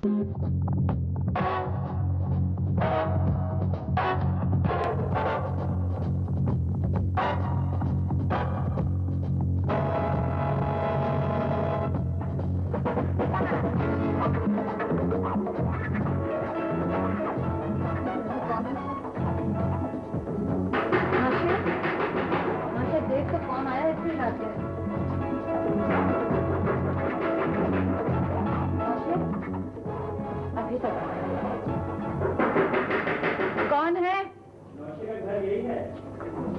कौन है?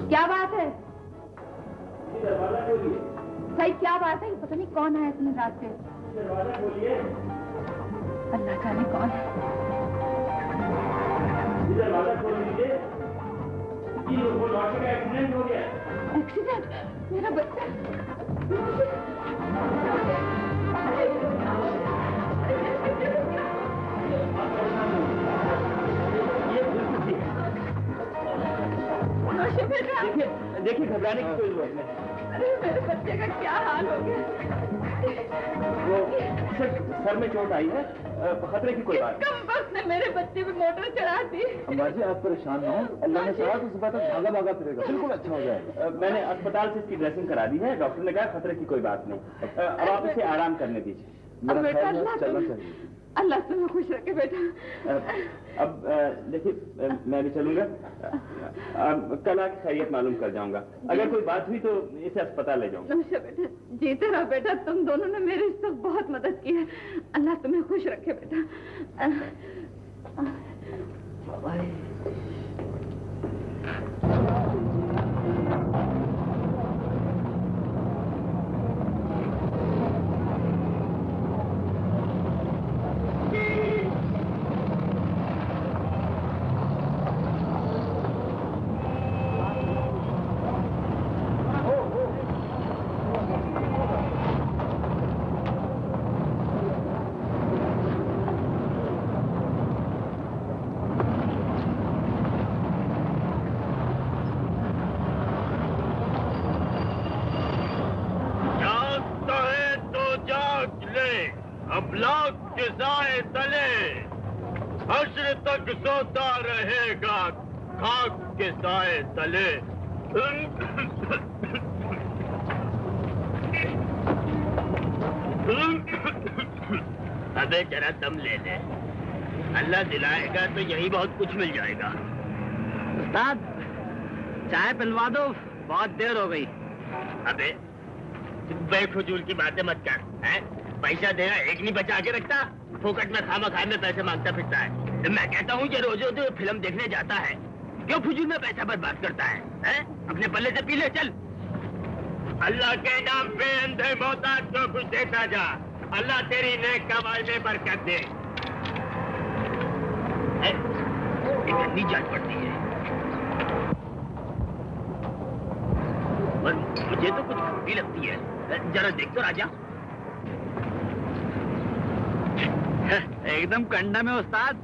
क्या बात है? सही क्या बात है? पता नहीं कौन है इतनी रात से। अल्लाह जाने कौन है। एक्सीडेंट हो गया। एक्सीडेंट? मेरा बच्चा। देखिए घबराने की कोई जरूरत नहीं। अरे मेरे बच्चे का क्या हाल हो गया? वो सर में चोट आई है, खतरे की कोई बात नहीं। कम वक्त ने मेरे बच्चे पे मोटर चढ़ा दी। अम्मा जी आप परेशान न हो, अल्लाह ने चाहा तो सुबह तक भागा भागा फिरेगा, बिल्कुल अच्छा हो जाएगा। मैंने अस्पताल से इसकी ड्रेसिंग करा दी है, डॉक्टर ने कहा खतरे की कोई बात नहीं। अब आप इसे आराम करने दीजिए। मेरा ख्याल है चलना चाहिए। अल्लाह तुम्हें खुश रखे बेटा। अब देखिए मैं भी चलूंगा, कल आके खैरियत मालूम कर जाऊंगा। अगर कोई बात हुई तो इसे अस्पताल ले जाऊंगा। नमस्ते बेटा, जीते रहो बेटा, तुम दोनों ने मेरी इस वक्त बहुत मदद की है। अल्लाह तुम्हें खुश रखे बेटा। सोता रहेगा खाक के साए तले। अबे जरा दम ले ले, अल्लाह दिलाएगा तो यही बहुत कुछ मिल जाएगा। उस्ताद चाय पिलवा दो, बहुत देर हो गई। अबे बेफजूल की बातें मत कर, हैं? पैसा देना एक नहीं बचा के रखता, फोकट में खामा खाए में पैसे मांगता फिरता है। मैं कहता हूँ कि रोज रोज फिल्म देखने जाता है, क्यों फजूल में पैसा बर्बाद करता है, हैं? अपने पल्ले से पी ले चल। अल्लाह के नाम पे अंधे मोहताज को कुछ देता जा, अल्लाह तेरी नेक कमाई में बरकत दे। इतनी जान पड़ती है और मुझे तो कुछ खूबी लगती है। जरा देख तो राजा। एकदम कंडा में उस्ताद।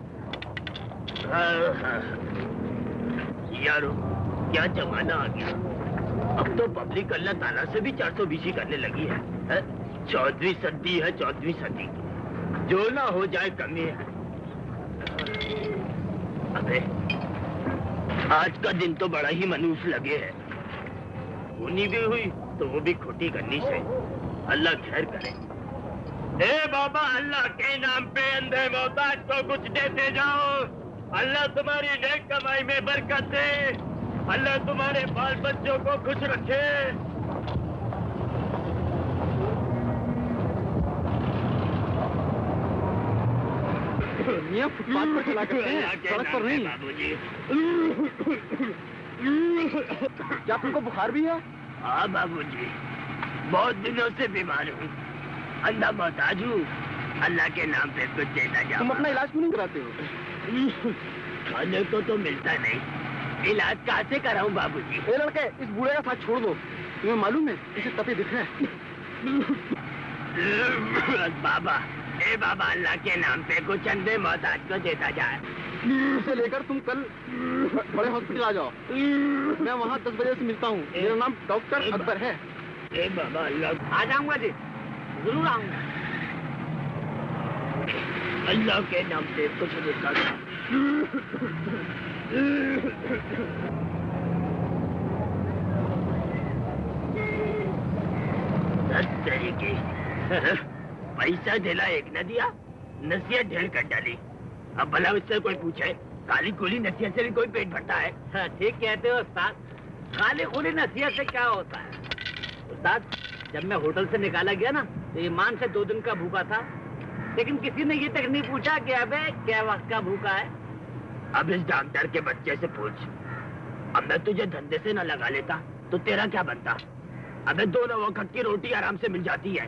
यारो क्या जमाना आ गया, अब तो पब्लिक अल्लाह ताला से भी 420 करने लगी है। 14वीं सदी है, 14वीं सदी, जो ना हो जाए कमी है। अबे आज का दिन तो बड़ा ही मनूस लगे है, ऊनी भी हुई तो वो भी खोटी करनी से। अल्लाह खैर करे। ए बाबा, अल्लाह के नाम पे अंधे मोहताज को कुछ देते जाओ, अल्लाह तुम्हारी नेक कमाई में बरकत दे, अल्लाह तुम्हारे बाल बच्चों को खुश रखे। मियां फुटपाथ पर चला करते हैं, सड़क पर नहीं। बाबूजी, क्या तुमको बुखार भी है? हाँ बाबूजी, बहुत दिनों से बीमार हूँ, अंधा मोहताज हूँ, अल्लाह के नाम पे कुछ देता जाओ। तुम अपना इलाज क्यों नहीं कराते हो? खाने को तो मिलता नहीं, इलाज कहाँ से कराऊं बाबूजी? ए लड़के, इस बूढ़े का साथ छोड़ दो, तुम्हें मालूम है इसे तपे दिख रहा है। बाबा, ए बाबा, अल्लाह के नाम पे कुछ अंधे मोहताज को देता जाए। इसे लेकर तुम कल बड़े हॉस्पिटल आ जाओ, मैं वहाँ 10 बजे से मिलता हूँ। मेरा नाम डॉक्टर अकबर है। ए बाबा, अल्लाह आ जाऊंगा जी, जरूर आऊंगा। अल्लाह के नाम से कुछ नहीं करता। तेरी की पैसा दिला एक न दिया, नसीहत ढेर कर डाली। अब भला उससे कोई पूछे काली खुली नसीहत से भी कोई पेट भरता है? हाँ, ठीक कहते हो उस्ताद। खाली खुली नसीहत से क्या होता है उस्ताद? जब मैं होटल से निकाला गया ना तो ईमान से 2 दिन का भूखा था, लेकिन किसी ने ये तक नहीं पूछा कि अबे क्या वक्त का भूखा है। अब इस डॉक्टर के बच्चे से पूछ, अब मैं तुझे धंधे से न लगा लेता तो तेरा क्या बनता? अबे 2 वक्त की रोटी आराम से मिल जाती है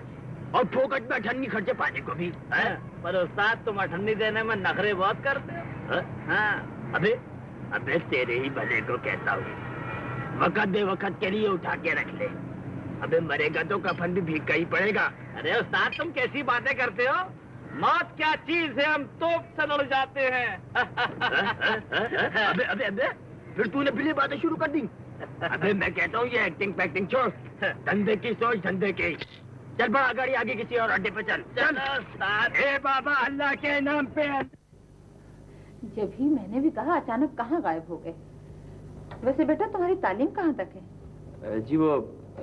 और फोकट में अठन्नी खर्चे पाने को भी है। पर उस्ताद तुम अठन्नी देने में नखरे बहुत करते हो। हाँ, अबे तेरे ही भले को कहता हूँ, वक्त बे वक्त के लिए उठा के रख ले। अबे मरेगा तो कफन भी भीग का ही पड़ेगा। अरे उस्ताद तुम कैसी बातें करते हो? मौत क्या चीज है, हम तोप से लड़ जाते हैं। अबे फिर तूने फिर बातें शुरू कर दी। अबे मैं कहता हूँ ये एक्टिंग पैक्टिंग छोड़, धंधे की सोच धंधे की। चल बड़ा गाड़ी आगे किसी और अड्डे पे चल। ए बाबा अल्लाह के नाम पे। जब ही मैंने भी कहा अचानक कहाँ गायब हो गए। वैसे बेटा तुम्हारी तालीम कहाँ तक है? जी वो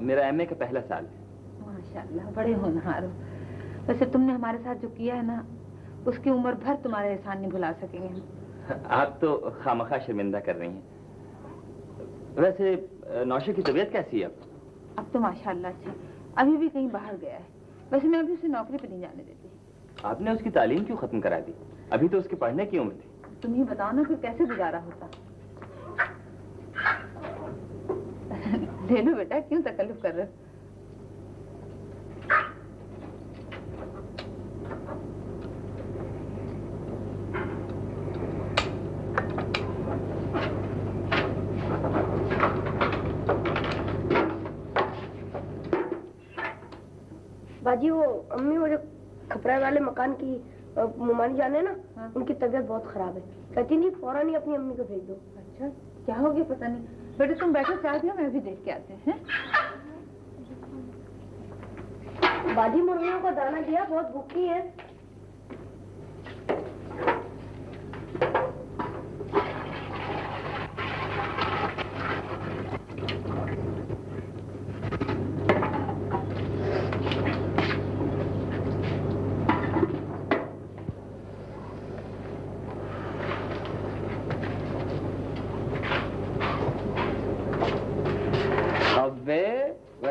मेरा एमए का पहला साल है। माशाल्लाह बड़े होनहार हो। वैसे तुमने हमारे साथ जो किया है ना, उसकी उम्र भर तुम्हारे एहसान नहीं भुला सकेंगे। आप तो खामखा शर्मिंदा कर रही हैं। वैसे नौशे की तबीयत कैसी है अब तो माशाल्लाह अच्छा, अभी भी कहीं बाहर गया है। वैसे मैं अभी उसे नौकरी पे नहीं जाने देती। आपने उसकी तालीम क्यों खत्म करा दी? अभी तो उसके पढ़ने की उम्र थी। तुम ही बताओ ना फिर कैसे गुजारा होता। ले लो बेटा, क्यों तकल्लुफ कर रहे हो? बाजी वो अम्मी वो जो खपराए वाले मकान की मुमानी जान है ना, हाँ। उनकी उनकी तबीयत बहुत खराब है। कहती नहीं फौरन ही अपनी अम्मी को भेज दो। अच्छा क्या हो गया पता नहीं। बेटे तुम बैठो, चाय पियो, मैं भी देख के आते हैं। बाजी मुर्गियों को दाना दिया, बहुत भूखी है।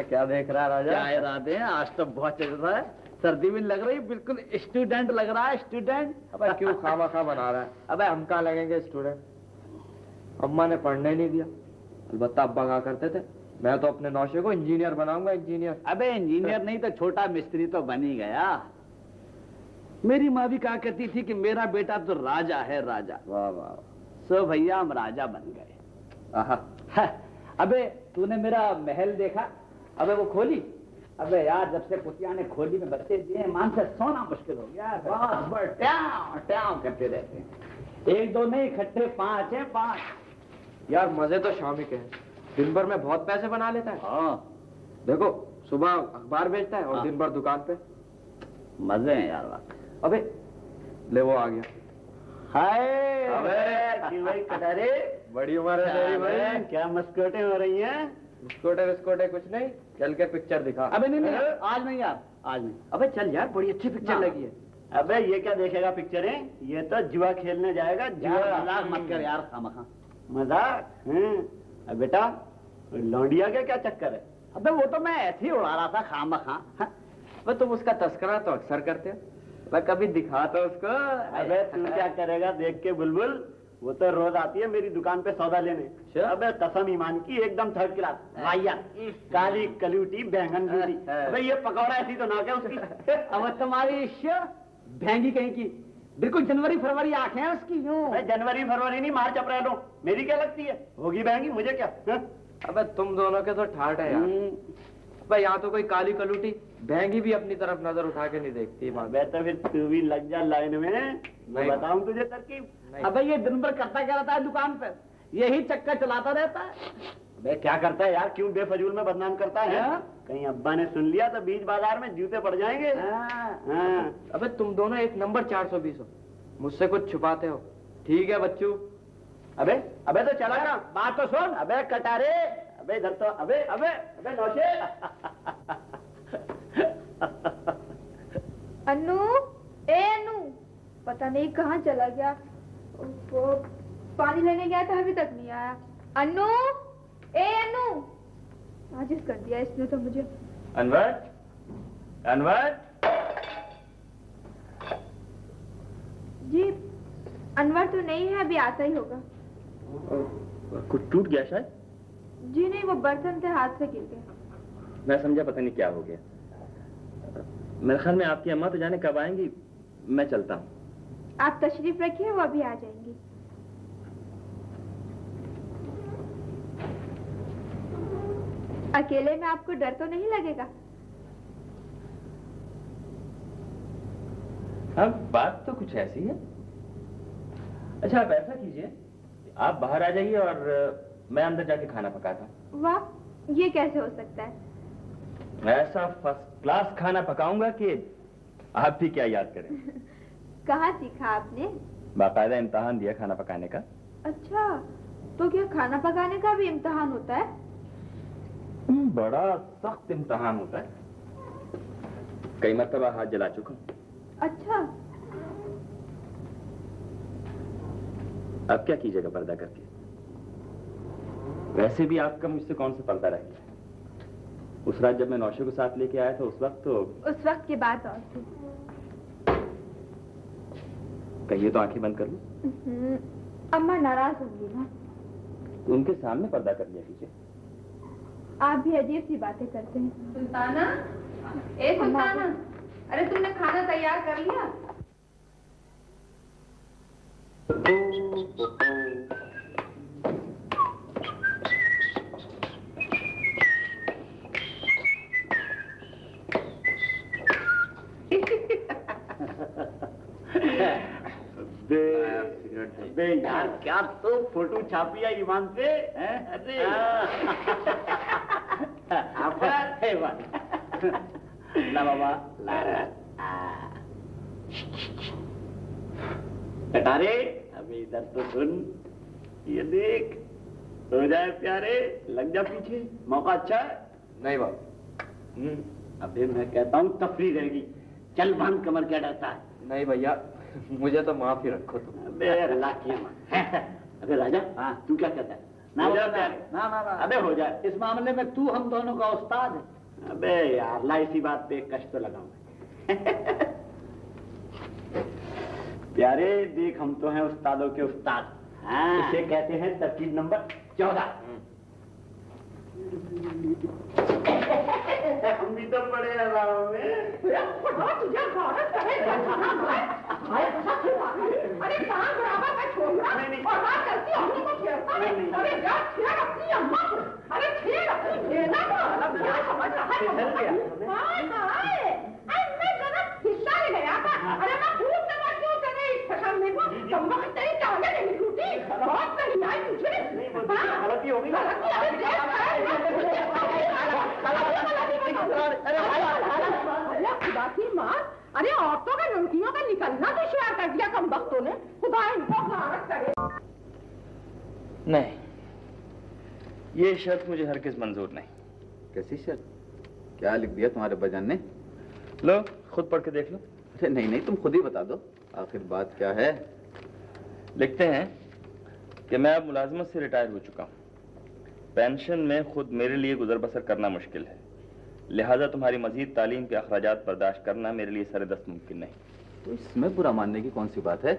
क्या देख रहा है राजा? क्या इरादे हैं? आज तो बहुत चल रहा है, सर्दी भी लग रही, बिल्कुल स्टूडेंट लग रहा है। स्टूडेंट अबे क्यों खामा बना रहा है? अबे हम कहाँ लगेंगे स्टूडेंट? अम्मा ने पढ़ने नहीं दिया। अलबत्ता अब्बा कहा करते थे मैं तो अपने नौशे को इंजीनियर बनाऊंगा, इंजीनियर। अबे इंजीनियर नहीं तो छोटा मिस्त्री तो बन ही गया। मेरी माँ भी कहा करती थी कि मेरा बेटा तो राजा है, राजा। वाह वाह। सो भैया हम राजा बन गए। आहा। अबे तूने मेरा महल देखा? अबे वो खोली? अबे यार जब से कुतिया ने खोली में बच्चे दिए, मान से सोना मुश्किल हो गया। बस बस ट्याव ट्याव करते रहते हैं। 1 2 नहीं, इकट्ठे 5 हैं, 5। यार मजे तो शामी के हैं, दिन भर में बहुत पैसे बना लेता है। हाँ देखो सुबह अखबार बेचता है और हाँ। दिन भर दुकान पे। मजे हैं यार बात। अबे ले वो आ गया। हाय अबे भाई कटारे, बड़ी उम्र है तेरी भाई। क्या मस्कोटे हो रही हैं? बिस्कोटे विस्कोटे कुछ नहीं, चल के पिक्चर दिखा। अबे नहीं आज नहीं यार, आज नहीं। अबे चल यार, बड़ी अच्छी पिक्चर लगी है। अबे ये क्या देखेगा पिक्चरें? ये तो जुआ खेलने जाएगा। जुआ मजाक मत कर यार, खामखा मजाक। बेटा लौंडिया के क्या चक्कर है? अबे वो तो मैं ऐसे ही उड़ा रहा था खामखा। अबे तुम उसका तस्करा तो अक्सर करते हो, मैं कभी दिखा तो उसको। अबे तू क्या करेगा देख के बुलबुल, वो तो रोज आती है मेरी दुकान पे सौदा लेने। अबे कसम ईमान की एकदम 3rd क्लास वाहिया, काली कलूटी बैंगन बूटी। अबे ये पकौड़ा ऐसी तो ना क्या उसकी? अब तुम्हारी भेंगी कहीं की, बिल्कुल जनवरी फरवरी आंखें हैं उसकी। जनवरी फरवरी नहीं, मार्च अप्रैल हो। मेरी क्या लगती है? होगी बहंगी, मुझे क्या? अबे तुम दोनों के तो ठाठ है यार। अबे यहाँ तो कोई काली कलूटी बहंगी भी अपनी तरफ नजर उठा के नहीं देखती। अबे तो फिर तू भी लग जा लाइन में, मैं बताऊं तुझे तरकीब। अबे ये दिन भर करता क्या रहता है दुकान पर? यही चक्कर चलाता रहता है। अबे क्या करता है यार, क्यों बेफजूल में बदनाम करता है? कहीं अब्बा ने सुन लिया तो बीच बाजार में जूते पड़ जाएंगे। अबे तुम दोनों एक नंबर 420 हो, मुझसे कुछ छुपाते हो। ठीक है बच्चू। अबे अबे तो चला ना, बात तो सुन। अबे कटारे, अबे इधर तो, अबे अबे अबे नौशे। अन्नू, ए अन्नू, पता नहीं कहाँ चला गया। वो पानी लेने गया था, अभी तक नहीं आया। अन्नू, ए अन्नू, आजिज़ कर दिया इसने तो मुझे। अनवर, अनवर। जी अनवर तो नहीं है, अभी आता ही होगा। कुछ टूट गया शायद? जी नहीं, वो बर्तन थे, हाथ से गिर गए। मैं समझा पता नहीं क्या हो गया। मेरे ख्याल में आपकी अम्मा तो जाने कब आएंगी, मैं चलता हूँ। आप तशरीफ रखिए, वो अभी आ जाएंगी। अकेले में आपको डर तो नहीं लगेगा? हाँ, बात तो कुछ ऐसी है। अच्छा आप ऐसा कीजिए, आप बाहर आ जाइए और मैं अंदर जाके खाना पकाता हूँ। वाह, ये कैसे हो सकता है? ऐसा फर्स्ट क्लास खाना पकाऊंगा कि आप भी क्या याद करें। कहाँ सीखा आपने? बाकायदा इम्तिहान दिया खाना पकाने का। अच्छा, तो क्या खाना पकाने का भी इम्तिहान होता है? बड़ा सख्त इम्तिहान होता है, कई मरतबा हाथ जला चुका हूँ। अच्छा। अब क्या कीजिएगा पर्दा करके? वैसे भी आपका मुझसे कौन सा पर्दा रह गया? उस रात जब मैं नौशे को साथ लेके आया था उस वक्त की बात और थी। कहिए तो आंखें बंद कर लूं? अम्मा नाराज होंगी ना। तो उनके सामने पर्दा कर लिया कीजिए। आप भी अजीब सी बातें करते हैं। सुल्ताना, ए सुल्ताना, अरे तुमने खाना तैयार कर लिया? बे यार, क्या तो फोटो छापी है ईमान पे? अरे ला बाबा, कटारे, अभी इधर तो सुन, ये देख, हो जाए प्यारे, लग जा पीछे, मौका अच्छा है। नहीं बाबा। अबे मैं कहता हूँ तफरी रहेगी, चल बांध कमर, क्या डरता है? नहीं भैया, मुझे तो माफ ही रखो तुम। अबे अल्लाह की अमान। अबे राजा, हाँ तू क्या कहता है? ना हो जाए प्यारे, ना ना ना, अबे हो जाए। इस मामले में तू हम दोनों का उस्ताद है। अबे यार ला, इसी बात पे एक कष्ट तो लगाऊंगा। प्यारे देख, हम तो हैं उस्तादों के उस्ताद। हाँ, इसे कहते हैं तरकीब नंबर 14। हम भी तो पड़े हैं गाँव में। अरे कहाँ बराबर मैं छोड़ूंगा और बात करती हूँ, हमने को छेड़ता है। अरे जा छेड़ अपनी अम्मा को, अरे छेड़ अपनी बेटा को। अब क्या समझ रहा है? हाय हाय, मैं जरा हिस्सा ले गया था। अरे मैं खूब समझती हूँ तेरे इस फसल में को, तुम लोग तेरी टांगे नहीं टूटी, बहुत नहीं आई तुझे। गलती हो गई। अरे औरतों का लड़कियों का निकलना दुश्वार कर दिया कम वक्तों ने। खुदा इनको भारत करे। नहीं, ये शर्त मुझे हरगिज मंजूर नहीं। कैसी शर्त? क्या लिख दिया तुम्हारे बजान ने? लो खुद पढ़ के देख लो। अरे नहीं नहीं, तुम खुद ही बता दो, आखिर बात क्या है? लिखते हैं कि मैं अब मुलाजमत से रिटायर हो चुका हूँ, पेंशन में खुद मेरे लिए गुजर बसर करना मुश्किल है, लिहाजा तुम्हारी मजीद तालीम के अखराजात बर्दाश्त करना मेरे लिए सरेदस्त मुमकिन नहीं। तो इसमें बुरा मानने की कौन सी बात है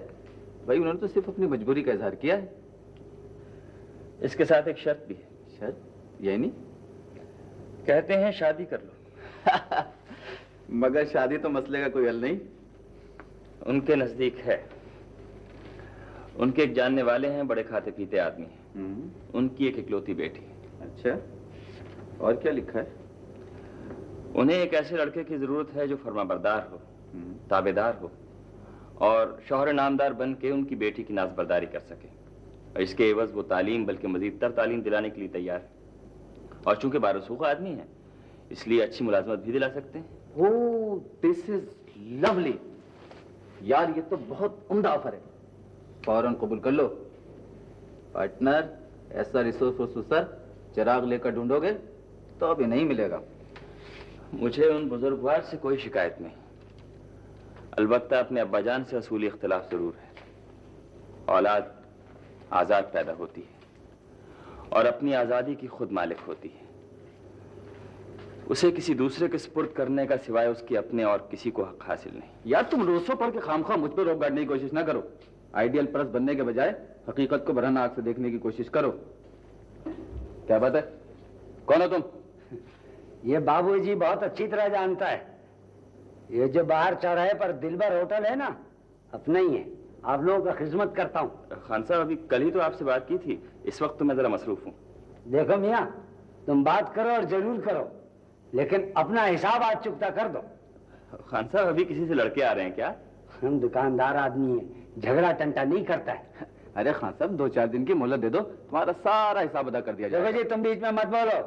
भाई? उन्होंने तो सिर्फ अपनी मजबूरी का इजहार किया है। इसके साथ एक शर्त भी है। शर्त? यानी? कहते हैं शादी कर लो। मगर शादी तो मसले का कोई हल नहीं। उनके नजदीक है। उनके एक जानने वाले हैं, बड़े खाते पीते आदमी हैं। उनकी एक इकलौती बेटी। अच्छा, और क्या लिखा है? उन्हें एक ऐसे लड़के की जरूरत है जो फर्माबरदार हो, ताबेदार हो और शौहर नामदार बन के उनकी बेटी की नाजबरदारी कर सके। और इसके एवज वो तालीम बल्कि मजीद तर तालीम दिलाने के लिए तैयार है। और चूंकि बारसूख आदमी है इसलिए अच्छी मुलाजमत भी दिला सकते हैं। ओह, दिस इज लवली। यार ये तो बहुत उम्दा ऑफर है, फौरन कबूल कर लो। पार्टनर, ऐसा रिसोर्स ऑफिसर चिराग लेकर ढूंढोगे तो अभी नहीं मिलेगा। मुझे उन बुजुर्गवार से कोई शिकायत नहीं, अलबत्ता अपने अब्बाजान से असूली इख्तिलाफ जरूर है। औलाद आजाद पैदा होती है और अपनी आजादी की खुद मालिक होती है। उसे किसी दूसरे के सुपुर्द करने का सिवाय उसके अपने और किसी को हक हासिल नहीं। यार तुम रोसों पढ़ के खामखा मुझ पर रोक गाड़ने की कोशिश ना करो। आइडियल परस्त बनने के बजाय हकीकत को बरहना आंख से देखने की कोशिश करो। क्या बात है, कौन हो तुम? ये बाबूजी बहुत अच्छी तरह जानता है। ये जो बाहर चौराहे पर दिलबर होटल है ना, अपना ही है। आप लोगों का खिदमत करता हूँ। खान साहब अभी कल ही तो आपसे बात की थी, इस वक्त तो मैं जरा मसरूफ हूँ। देखो मियाँ, तुम बात करो और जरूर करो, लेकिन अपना हिसाब आज चुकता कर दो। खान साहब अभी किसी से लड़के आ रहे हैं क्या? हम दुकानदार आदमी हैं, झगड़ा टंटा नहीं करता है। अरे खान साहब 2-4 दिन की मोहलत दे दो, तुम्हारा सारा हिसाब अदा कर दिया जाएगा। देखो जी, तुम बीच में मत बोलो।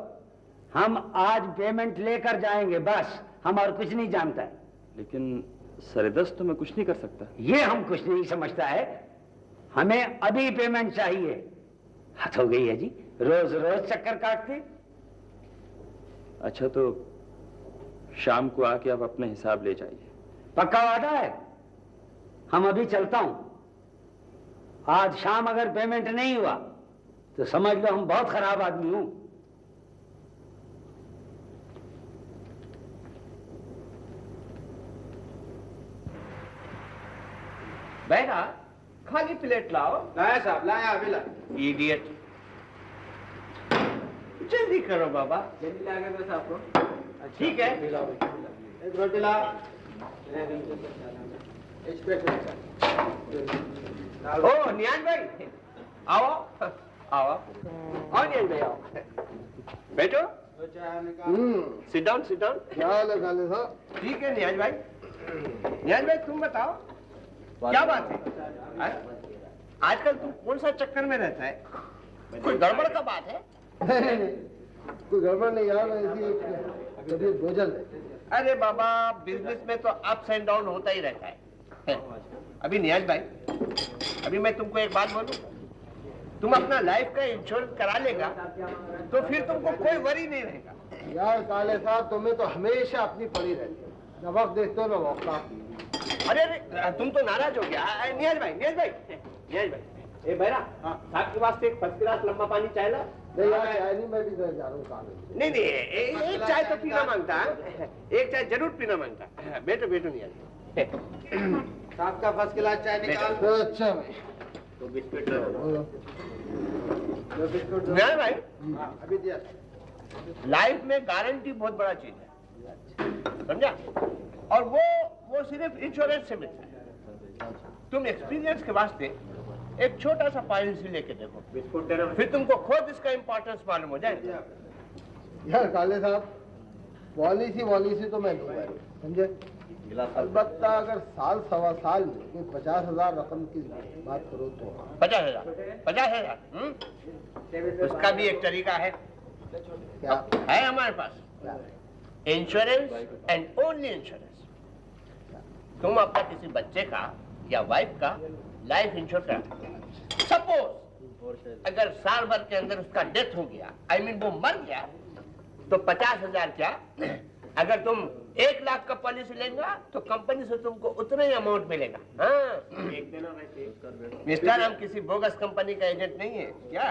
हम आज पेमेंट लेकर जाएंगे बस, हम और कुछ नहीं जानता है। लेकिन सरेदस्त तो मैं कुछ नहीं कर सकता। ये हम कुछ नहीं समझता है, हमें अभी पेमेंट चाहिए। हद हो गई है जी, रोज रोज चक्कर काटते। अच्छा तो शाम को आके आप अपने हिसाब ले जाइए। पक्का वादा है? हम अभी चलता हूं। आज शाम अगर पेमेंट नहीं हुआ तो समझ लो हम बहुत खराब आदमी हूं। बेटा खाली प्लेट लाओ। लाया साहब, लाया अभी ला। इडियट, जल्दी करो बाबा। जल्दी ला के बस आपको। ठीक है। एक रोटी ला। ओ नियान भाई, आओ आओ आओ नियान भाई आओ, बैठो। Sit down sit down. क्या हाल है खालिद साहब? ठीक है नियाज भाई। नियाज भाई तुम बताओ क्या बात है? आजकल तुम कौन सा चक्कर में रहता है? कोई गड़बड़ का बात है? नहीं, कोई गड़बड़ नहीं यार, ऐसी तबीयत बोझल है। अरे बाबा, बिजनेस में तो अप्स एंड डाउन होता ही रहता है। अभी नियाज भाई, अभी मैं तुमको एक बात बोलूं, तुम अपना लाइफ का इंश्योरेंस करा लेगा तो फिर तुमको कोई वरी नहीं रहेगा। यार काले साहब, तुम्हें तो हमेशा अपनी पड़ी रहती है, न वक्त देखते हो न मौका। अरे अरे तुम तो नाराज हो गया। नियाज भाई नियाज भाई नियाज भाई, ए बैरा साहब के वास्ते एक फर्स्ट क्लास लंबा पानी चाय ला। नहीं यार, चाय नहीं, मैं भी जा रहा हूँ काले। नहीं नहीं, एक चाय तो पीना मांगता है, एक चाय जरूर पीना मांगता है। बैठो बैठो नियाज। साहब का फर्स्ट क्लास चाय निकाल। अच्छा भाई, तो बिस्किट नियाज भाई, अभी दिया। लाइफ में गारंटी बहुत बड़ा चीज है, समझा? और वो सिर्फ इंश्योरेंस से मिलता है। तुम एक्सपीरियंस के वास्ते एक छोटा सा पॉलिसी लेके देखो, फिर तुमको खुद इसका इंपॉर्टेंस मालूम हो जाएगा। यार काले साहब, पॉलिसी तो मैं दूंगा, समझे? अलबत्ता अगर साल सवा साल में कोई 50,000 रकम की बात करो तो। 50,000 उसका भी एक तरीका है। क्या है हमारे पास? Insurance and only insurance. तुम अपना किसी बच्चे का या वाइफ का लाइफ इंश्योर करा। सपोज अगर साल भर के अंदर उसका डेथ हो गया, I mean वो मर गया, तो 50,000 क्या, अगर तुम 1 लाख का पॉलिसी लेंगे तो कंपनी से तुमको उतना ही अमाउंट मिलेगा। हाँ मिस्टर, हम किसी बोगस कंपनी का एजेंट नहीं है क्या?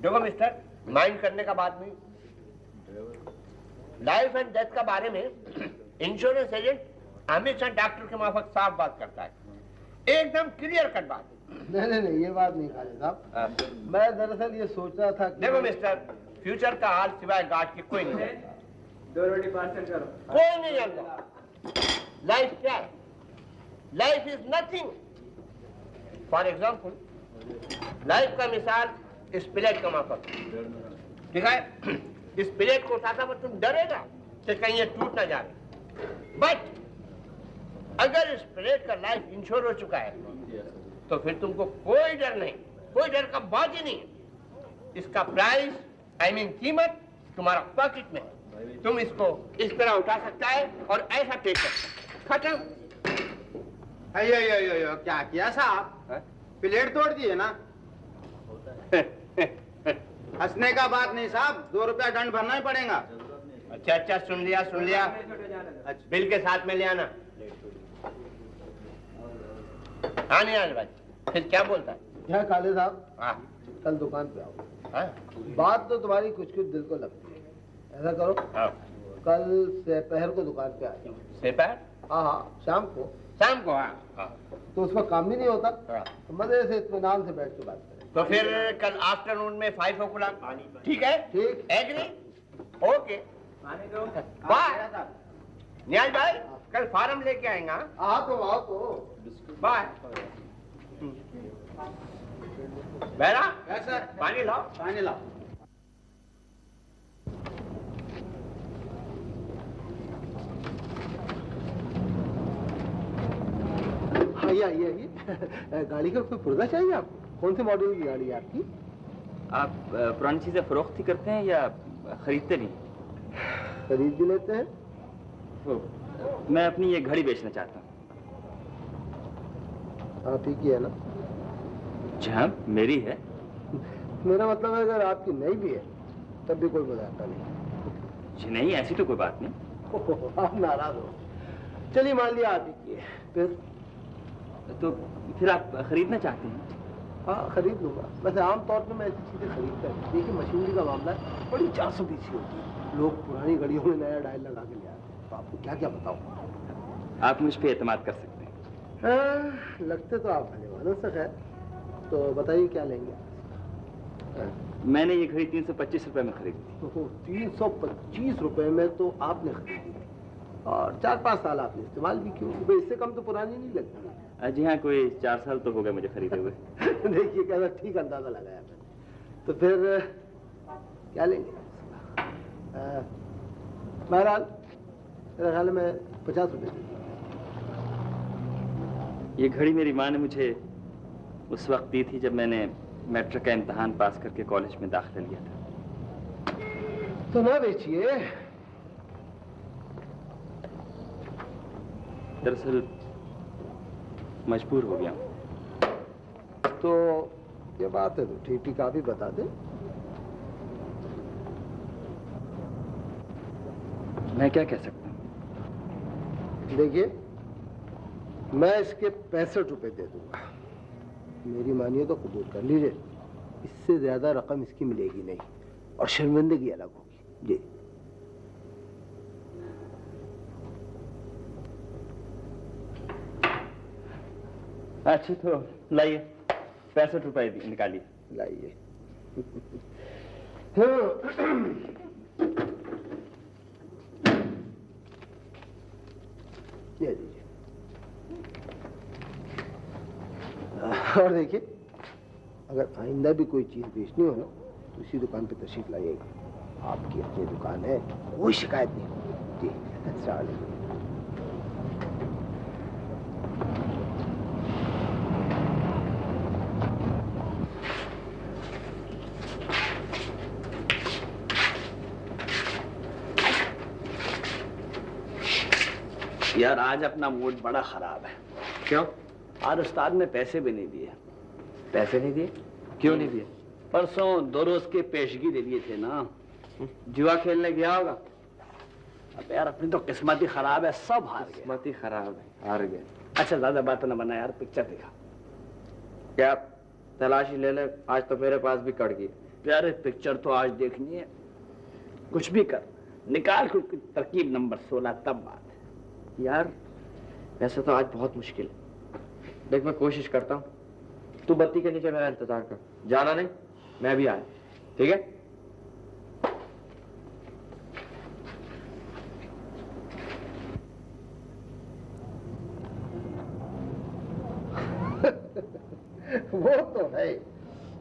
देखो मिस्टर, माइंड करने का बात नहीं। लाइफ एंड डेथ का बारे में इंश्योरेंस एजेंट हमेशा डॉक्टर के माफक साफ बात करता है, एकदम क्लियर कट बात। नहीं, ये बात नहीं खाली साहब। मैं दरअसल ये सोच रहा था कि देखो मिस्टर, फ्यूचर का हाल सिवाय गार्ड के कोई नहीं जानता। 2 रोटी पार्सल करो। कोई नहीं जानता लाइफ क्या है। Life is nothing. For example, life का मिसाल इस प्लेट का माफक, ठीक है? इस प्लेट को उठाता पर तुम डरेगा कि कहीं ये टूट ना जाए, बट अगर इस प्लेट का लाइफ इंश्योर हो चुका है तो फिर तुमको कोई डर नहीं, कोई डर का बात ही नहीं। इसका प्राइस आई मीन कीमत तुम्हारा पॉकेट में है। तुम इसको इस तरह उठा सकता है और ऐसा टेक कर सकता है। खत्म। अयो क्या किया साहब? प्लेट तोड़ दिए ना? हंसने का बात नहीं साहब, 2 रुपया दंड भरना ही पड़ेगा। अच्छा सुन लिया। अच्छा बिल के साथ में ले आना। हाँ नहीं आने भाई, फिर क्या बोलता है? क्या काले साहब? हाँ कल दुकान पे आओ। हाँ बात तो तुम्हारी कुछ दिल को लगती है। ऐसा करो, हाँ कल दोपहर को दुकान पे आ जाओ। दोपहर? हाँ शाम को। हाँ तो उसका काम भी नहीं होता, हाँ। तो मजे से इत्मीनान से बैठ के बात करें। तो फिर कल आफ्टरनून में 5 o'clock। ठीक है? ठीक। एग्री? Okay bye. न्याज भाई कल फार्म लेके आएगा। आओ तो। बाय। बेरा पानी लाओ। आइए। गाड़ी का कोई पुर्जा चाहिए आपको? कौन से मॉडल की गाड़ी है आपकी? आप पुरानी चीजें फरोख्त ही करते हैं या खरीदते भी? खरीद भी लेते हैं। मैं अपनी ये घड़ी बेचना चाहता हूँ। आप ही की है ना? जहाँ मेरी है। मेरा मतलब है अगर आपकी नहीं भी है तब भी कोई बुझाता नहीं। जी नहीं, ऐसी तो कोई बात नहीं। आप नाराज हो। चलिए मान लिया आप ही की है, फिर आप खरीदना चाहते हैं? हाँ खरीद लूंगा। वैसे आमतौर पे मैं ऐसी चीजें खरीदता हूँ। देखिए मशीनरी का मामला है, बड़ी 420 होती है। लोग पुरानी घड़ियों में नया डायल लगा के ले आते हैं। तो आपको क्या क्या बताऊँ? आप मुझ पे एतमाद कर सकते हैं। हाँ, लगते तो आप भले मानो सक है। तो बताइए क्या लेंगे? मैंने ये घड़ी 325 रुपए में खरीदी। 325 रुपए में तो आपने खरीदी और 4-5 साल आपने इस्तेमाल भी की। इससे कम तो पुरानी नहीं लगती। जी हाँ, कोई 4 साल तो हो गए मुझे खरीदे हुए। देखिए कैसा ठीक अंदाजा लगाया मैंने। तो फिर क्या लेंगे? बहरहाल मेरा ख्याल में 50 रुपए दीजिए। ये घड़ी मेरी माँ ने मुझे उस वक्त दी थी जब मैंने मैट्रिक का इम्तिहान पास करके कॉलेज में दाखिला लिया था। तो ना बेचिए। दरअसल मजबूर हो गया हूँ। तो ये बात है तो ठीक आप ही बता दें। मैं क्या कह सकता हूँ? देखिए मैं इसके 65 रुपए दे दूंगा। मेरी मानिए तो कबूल कर लीजिए। इससे ज्यादा रकम इसकी मिलेगी नहीं और शर्मिंदगी अलग होगी। जी अच्छा तो लाइए 65 रुपए निकालिए। लाइए। ये लीजिए। और देखिए अगर आइंदा भी कोई चीज बेचनी हो ना तो इसी दुकान पे तशरीफ लाइएगा। आपकी अपनी दुकान है, कोई शिकायत नहीं होगी। जी अस्सलाम वालेकुम। यार आज अपना मूड बड़ा खराब है। क्यों? आज उस्ताद ने पैसे भी नहीं दिए। पैसे नहीं दिए? क्यों नहीं दिए? परसों 2 रोज के पेशगी दे दिए थे ना। जुआ खेलने गया होगा। अब यार अपनी तो किस्मत ही खराब है, सब हार गए। किस्मत ही खराब है, हार गए। अच्छा ज्यादा बात ना बना यार, पिक्चर दिखा। क्या तलाशी ले ले, आज तो मेरे पास भी कट गई। प्यारे पिक्चर तो आज देखनी है। कुछ भी कर, निकाल कोई तरकीब नंबर 16 तब बात है। यार वैसे तो आज बहुत मुश्किल है। देख मैं कोशिश करता हूँ, तू बत्ती के नीचे मेरा इंतजार कर। जाना नहीं, मैं भी आया। ठीक है? वो तो है।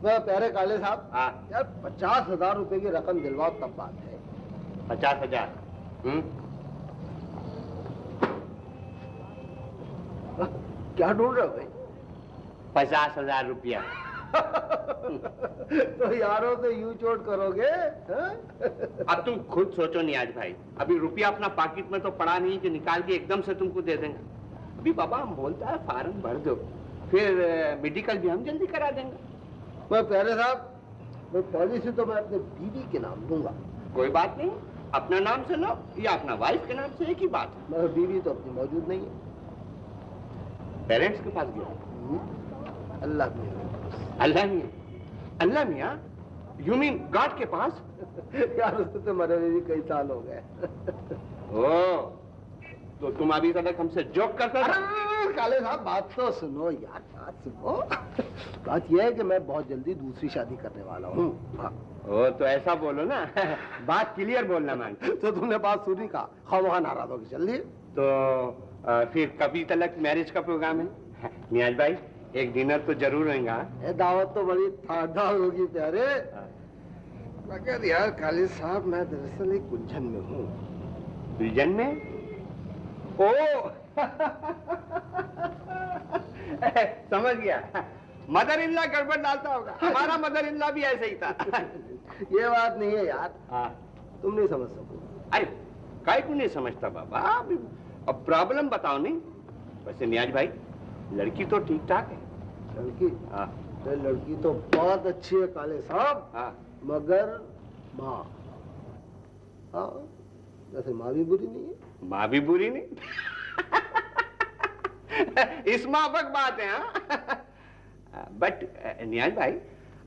मैं प्यारे काले साहब, हाँ यार 50,000 रुपए की रकम दिलवाओ तब बात है। 50,000। क्या ढूंढ रहे हो भाई? 50,000 रुपया। तो यारों से यूं चोट करोगे? अब तुम खुद सोचो नियाज भाई, अभी रुपया अपना पॉकेट में तो पड़ा नहीं कि निकाल के एकदम से तुमको दे देंगे। अभी बाबा हम बोलता है फार्म भर दो, फिर मेडिकल भी हम जल्दी करा देंगे। मैं प्यारे साहब, मैं पॉलिसी तो मैं अपने बीवी के नाम दूंगा। कोई बात नहीं, अपना नाम से लो या अपना वाइफ के नाम से, एक ही बात है। मगर बीवी तो अपनी मौजूद नहीं है। पेरेंट्स के पास गया? अल्लाह मियां। अल्लाह मियां? अल्लाह मियां? यू मीन गॉड के पास? यार उससे तो मरे हुए भी कई साल हो गए। ओह, तो तुम अभी तक हमसे जोक करते थे? काले साहब बात तो सुनो यार, बात सुनो। बात यह है कि मैं बहुत जल्दी दूसरी शादी करने वाला हूँ। ओ तो ऐसा बोलो ना, बात क्लियर बोलना मांग। तो तुमने बात सुनी का खामखा नाराज होगी चल दी। तो फिर कभी तक मैरिज का प्रोग्राम है? नियाज भाई एक डिनर तो जरूर होगा। दावत तो बड़ी ठाठा होगी प्यारे, मगर यार काले साहब मैं दरअसल एक उलझन में हूँ। उलझन में? ओ समझ गया, मदर इन लॉ गड़बड़ डालता होगा। हमारा मदर इन लॉ भी ऐसे ही था। ये बात नहीं है यार, तुम नहीं समझ सको। अरे काय को नहीं समझता बाबा, अब प्रॉब्लम बताओ नहीं। वैसे नियाज भाई लड़की तो ठीक ठाक है। लड़की? हाँ लड़की तो बहुत अच्छी है काले साहब। हाँ मगर माँ, हाँ वैसे माँ भी बुरी नहीं है। माँ भी बुरी नहीं? इस माफक बात है। हाँ बट नियाज भाई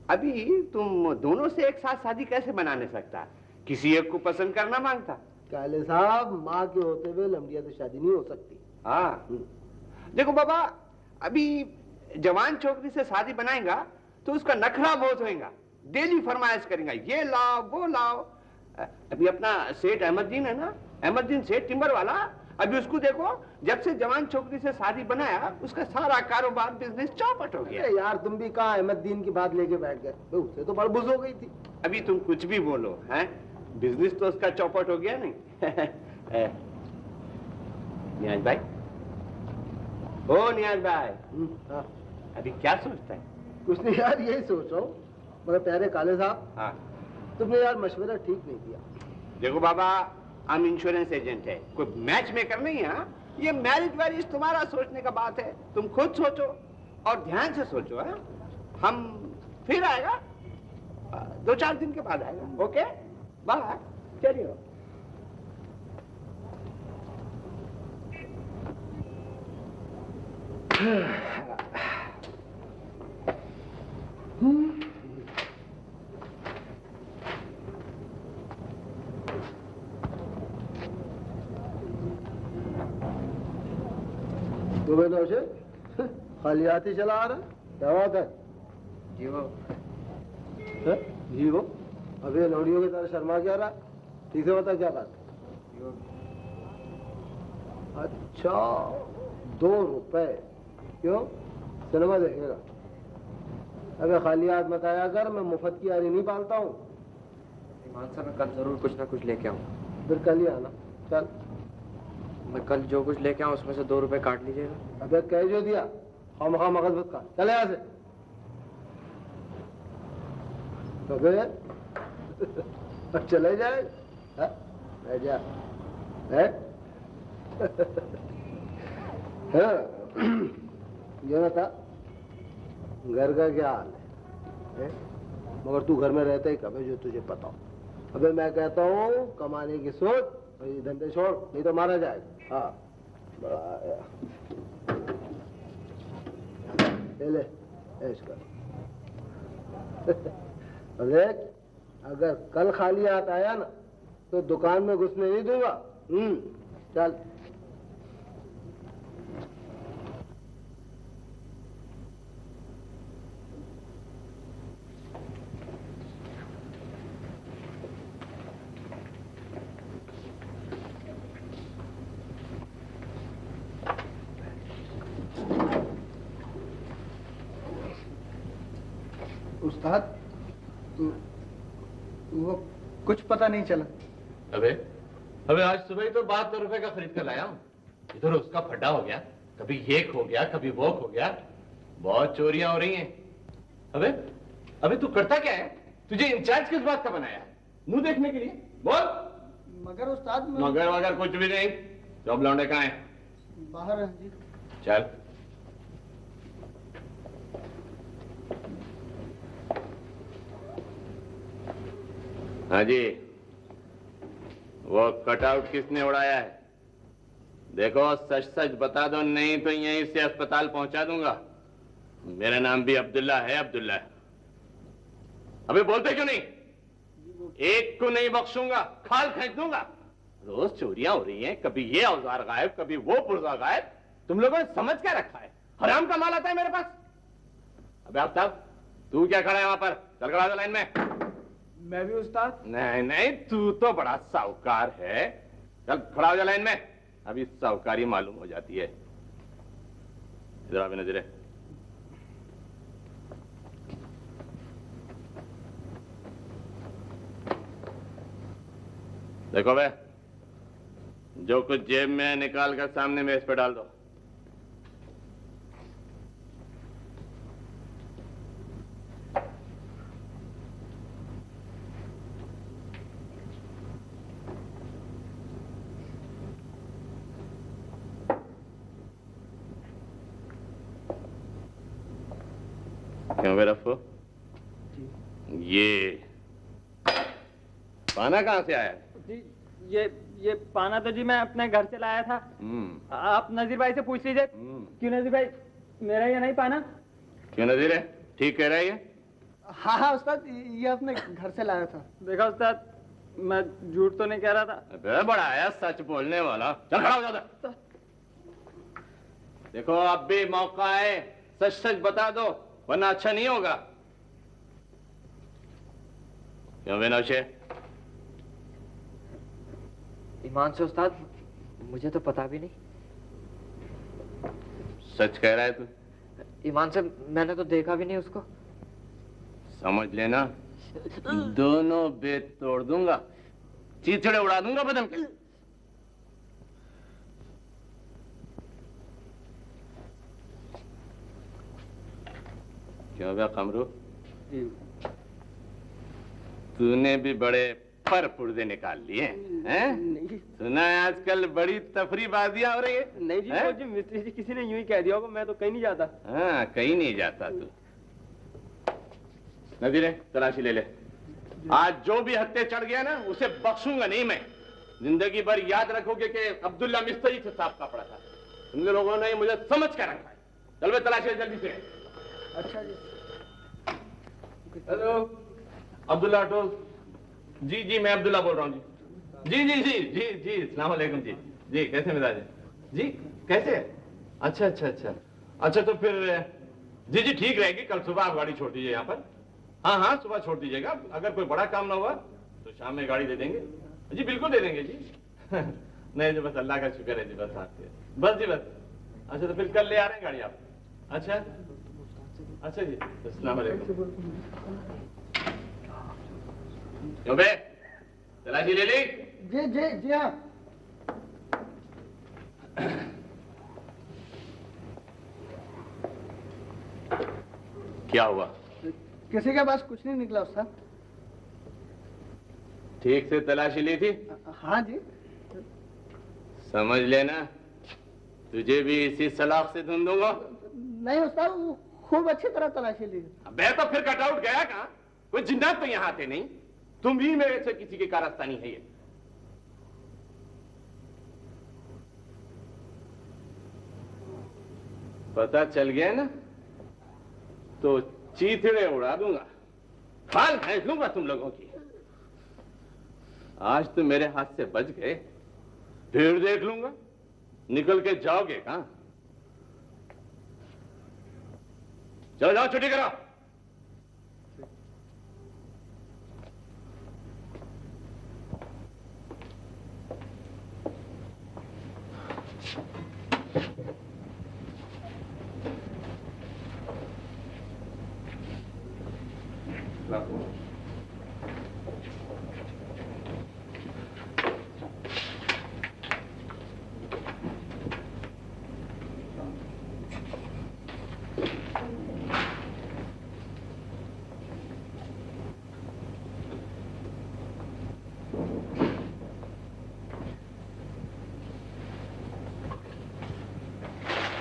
अभी तुम दोनों से एक साथ शादी कैसे बना नहीं सकता? किसी एक को पसंद करना मांगता। काले साहब माँ के होते हुए लमड़िया से शादी नहीं हो सकती। हाँ देखो बाबा, अभी जवान छोकरी से शादी बनाएगा तो उसका नखरा बहुत होएगा, डेली फरमाइश करेगा, ये लाओ वो लाओ। अभी अपना सेठ अहमददीन है ना, अहमददीन सेठ टिम्बर वाला, अभी उसको देखो जब से जवान छोकरी से शादी बनाया उसका सारा कारोबार बिजनेस चौपट हो गया। यार तुम भी कहाँ अहमददीन की बात लेके बैठ गए, उससे तो बड़बुज हो गई थी। अभी तुम कुछ भी बोलो, हैं बिजनेस तो उसका चौपट हो गया नहीं। नियाज भाई, ओ नियाज भाई, हाँ अभी क्या सोचता है? कुछ नहीं यार, यही सोच रहा हूँ। मगर प्यारे काले साहब, हाँ तुमने यार मशवरा ठीक नहीं दिया। देखो बाबा, हम इंश्योरेंस एजेंट है, कोई मैच मेकर नहीं है। ये मैरिज वैरिज तुम्हारा सोचने का बात है, तुम खुद सोचो और ध्यान से सोचो। है हम फिर आएगा 2-4 दिन के बाद आएगा। ओके बाय, चलिए। तो मैं नौशे खाली हाथ ही चला आ रहा, क्या बात है? जी वो अभी लौड़ियों की तरह शर्मा क्या रहा? ठीक से बता क्या बात? अच्छा 2 रुपए क्यों? सिनेमा देखेगा? अबे खाली हाथ मत आया कर, मैं मुफ्त की यारी नहीं पालता हूँ। ईमान साहब मैं कल जरूर कुछ ना कुछ लेके आऊँ। फिर कल ही आना। चल मैं कल जो कुछ लेके आऊँ उसमें से 2 रुपए काट लीजिएगा। अबे कह जो दिया, खामखा मगज मत का, चले यहाँ से। अबे चले जाए, बैठ जा। ये ना था घर का क्या हाल है? मगर तू घर में रहता ही कब है जो तुझे पता हो? अबे मैं कहता हूँ कमाने की सोच, ये धंधे छोड़, नहीं तो मारा जाएगा। हाँ ले ऐश कर। देख अगर कल खाली हाथ आया ना तो दुकान में घुसने नहीं दूंगा। चल उस्ताद, वो कुछ पता नहीं चला। अबे आज सुबह ही तो 72 रुपए का खरीद कर लाया हूँ। इधर उसका फड्डा हो गया, कभी ये खो गया कभी वो खो गया, बहुत चोरियां हो रही हैं। अबे अबे तू करता क्या है? तुझे इंचार्ज किस बात का बनाया? मुंह देखने के लिए? बोल। मगर उस्ताद मगर वगर कुछ भी नहीं। जॉब लौंडे कहाँ हैं? बाहर है जी। चल। हाँ जी, वो कटआउट किसने उड़ाया है? देखो सच सच बता दो, नहीं तो यहीं से अस्पताल पहुंचा दूंगा। मेरा नाम भी अब्दुल्ला है, अब्दुल्ला। अबे बोलते क्यों नहीं? एक को नहीं बख्शूंगा, खाल फेंक दूंगा। रोज चोरियां हो रही हैं, कभी ये औजार गायब, कभी वो पुर्जा गायब। तुम लोगों ने समझ क्या रखा है? हराम का माल आता है मेरे पास। अबे आफ्ताब, तू क्या खड़ा है वहां पर? चल खड़ा हो लाइन में। मैं भी उस्ताद। नहीं नहीं, तू तो बड़ा साहूकार है। चल खड़ा हो जा लाइन में, अभी साहूकारी मालूम हो जाती है। इधर आ नजरे। देखो बे, जो कुछ जेब में निकाल कर सामने मेज पे डाल दो। क्यों बे रफो? ये पाना कहाँ से आया? जी ये पाना तो जी मैं अपने घर से लाया था। आप नजीर भाई से पूछ लीजिए। क्यों नजीर भाई, मेरा ये नहीं पाना? क्यों नजीर है, ठीक कह रहा है ये? हाँ हाँ उस्ताद, ये अपने घर से लाया था। देखा उस्ताद, मैं झूठ तो नहीं कह रहा था। अबे बड़ा आया सच बोलने वाला। चल खड़ा हो जा। देखो अब भी मौका है, सच सच बता दो वरना अच्छा नहीं होगा। क्यों बेनौशे? ईमान से उस्ताद, मुझे तो पता भी नहीं। सच कह रहा है तू? ईमान से मैंने तो देखा भी नहीं उसको। समझ लेना, दोनों बेत तोड़ दूंगा, चीथड़े उड़ा दूंगा बदन के। क्यों बे कमरू, तूने भी बड़े पर पुर्जे निकाल लिए हैं? सुना है आजकल बड़ी तफरीबाजियां हो रही है। नहीं जी, वो जी मिस्त्री जी किसी ने यूं ही कह दिया होगा, मैं तो कहीं नहीं जाता। हाँ, कहीं नहीं जाता तू। नजीरे, तलाशी ले ले। आज जो भी हत्ते चढ़ गया ना, उसे बख्शूंगा नहीं मैं। जिंदगी भर याद रखोगे कि अब्दुल्ला मिस्त्री से साफ कपड़ा था। तुम लोगों ने मुझे समझ कर रखा है। चल बे, तलाशी जल्दी से। अच्छा जी। Hello, Abdullah auto. जी जी, मैं अब्दुल्ला बोल रहा हूँ जी। जी जी जी जी जी, अस्सलाम वालेकुम जी। जी कैसे मिजाज है जी? कैसे? अच्छा अच्छा अच्छा अच्छा, तो फिर जी जी ठीक रहेगी। कल सुबह आप गाड़ी छोड़ दीजिए यहाँ पर। हाँ हाँ, सुबह छोड़ दीजिएगा। अगर कोई बड़ा काम ना हुआ तो शाम में गाड़ी दे देंगे जी। बिल्कुल दे देंगे जी। नहीं जी, बस अल्लाह का शुक्र है जी, बस आपके बस जी बस। अच्छा, तो फिर कल ले आ रहे हैं गाड़ी आप? अच्छा अच्छा जी, अस्सलाम वालेकुम। क्यों बे, तलाशी ले ली? जी जी जी हाँ। क्या हुआ? किसी के पास कुछ नहीं निकला उस्ताद। ठीक से तलाशी ली थी? हाँ जी। समझ लेना, तुझे भी इसी सलाख से ढूंढूंगा। नहीं उस्ताद, वो खूब अच्छी तरह तलाशी ली। अबे तो फिर कटआउट गया कहाँ? कोई जिन्नात तो यहाँ आते नहीं। तुम ही मेरे से किसी की कारस्तानी है ये। पता चल गया ना तो चीथड़े उड़ा दूंगा, खाल फेंक लूंगा तुम लोगों की। आज तो मेरे हाथ से बच गए, फिर देख लूंगा निकल के जाओगे कहां। चलो जाओ, छुट्टी करो।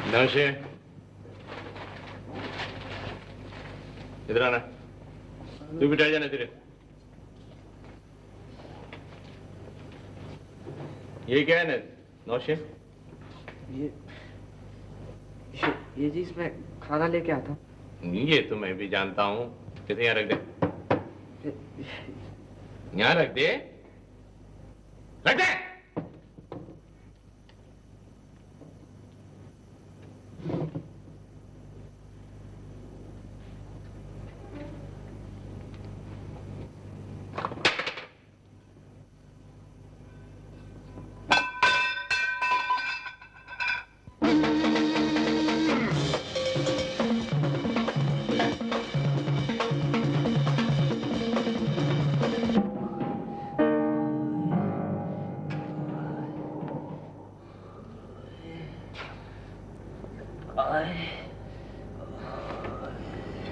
नौशे, इधर आना। तू भी बैठ जाना तेरे। ये क्या है नौशे? ये जी इसमें खाना लेके आता हूँ। ये तो मैं भी जानता हूँ। किसे यहाँ रख दे? यहाँ रख दे। रख दे।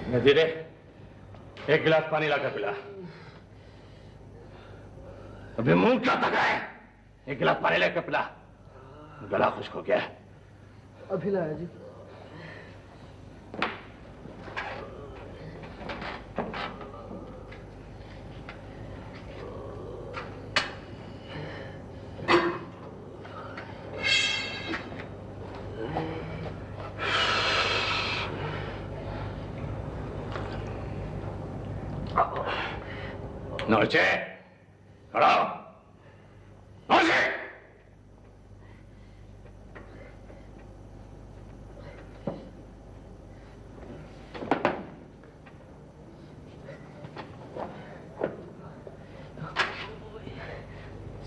नजीरे, एक गिलास पानी लाकर पिला। अबे मुंह क्या तक है? एक गिलास पानी लेकर पिला। गला खुश्क हो गया है। अभी लाया जी। नौशे, खड़ा हो। नौशे!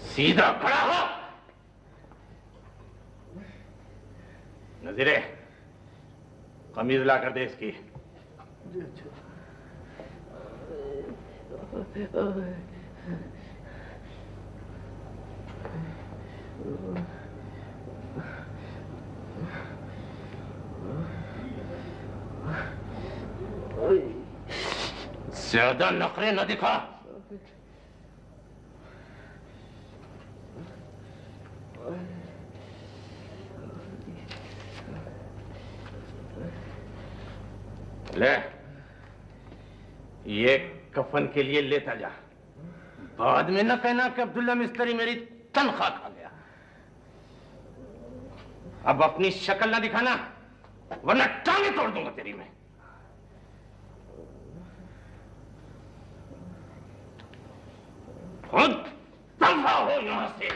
सीधा खड़ा हो। नजीरे, कमीज लाकर दे इसकी। जी अच्छा। ज्यादा नखरे न दिखा। ले, ये कफन के लिए लेता जा। बाद में न कहना कि अब्दुल्ला मिस्त्री मेरी तनख्वाह खा गया। अब अपनी शक्ल न दिखाना, वरना टांगे तोड़ दूंगा तेरी मैं। खुद दफा हो यहां से।